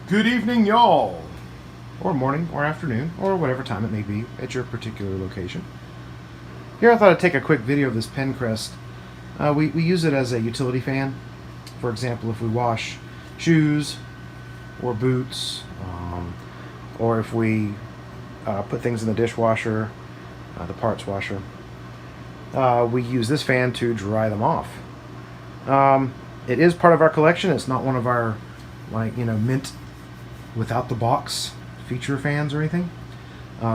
Good evening, y'all, or morning, or afternoon, or whatever time it may be at your particular location. Here I thought I'd take a quick video of this Penncrest. We use it as a utility fan. For example, if we wash shoes or boots, or if we put things in the dishwasher, the parts washer, we use this fan to dry them off. It is part of our collection. It's not one of our, mint without the box feature fans or anything,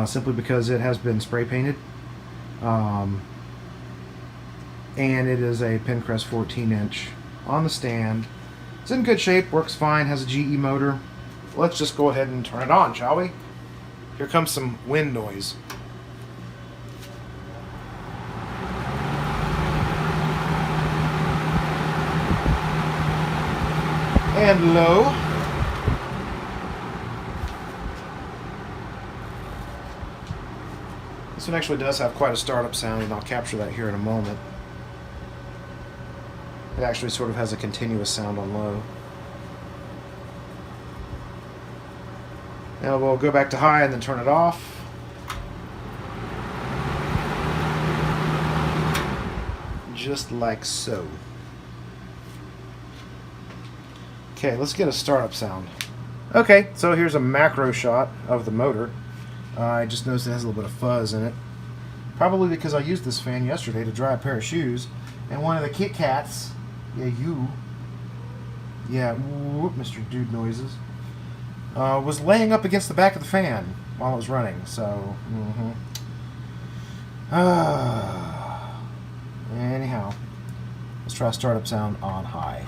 simply because it has been spray painted, and it is a Penncrest 14-inch on the stand. It's in good shape, works fine, has a GE motor. Let's just go ahead and turn it on, shall we? Here comes some wind noise. And low. This one actually does have quite a startup sound, and I'll capture that here in a moment. It actually sort of has a continuous sound on low. Now we'll go back to high and then turn it off. Just like so. Okay, let's get a startup sound. Okay, so here's a macro shot of the motor. I just noticed it has a little bit of fuzz in it. Probably because I used this fan yesterday to dry a pair of shoes, and one of the Kit Kats, whoop, Mr. Dude Noises, was laying up against the back of the fan while it was running, so, anyhow, let's try a startup sound on high.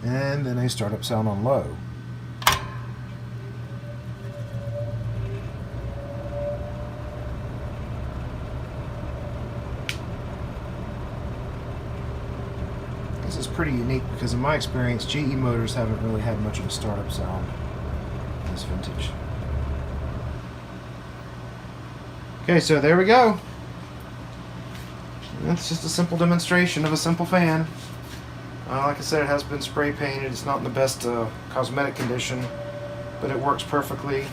And then a startup sound on low. This is pretty unique because in my experience, GE motors haven't really had much of a startup sound in this vintage. Okay, so there we go. That's just a simple demonstration of a simple fan. Like I said, it has been spray painted. It's not in the best cosmetic condition, but it works perfectly.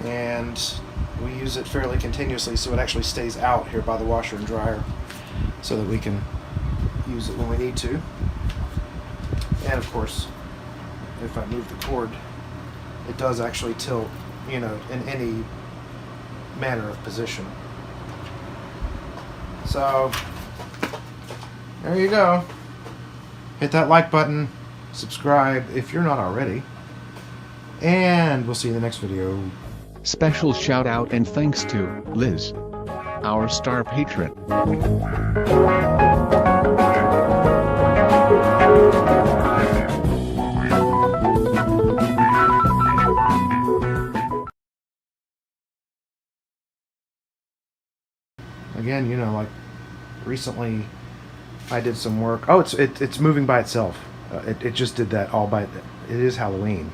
And we use it fairly continuously, so it actually stays out here by the washer and dryer so that we can use it when we need to. And of course, if I move the cord, it does actually tilt, in any manner of position. So, there you go. Hit that like button, subscribe if you're not already, and we'll see you in the next video. Special shout out and thanks to Liz, our star patron. Again, like recently I did some work. Oh, it's moving by itself. It just did that all by. It is Halloween.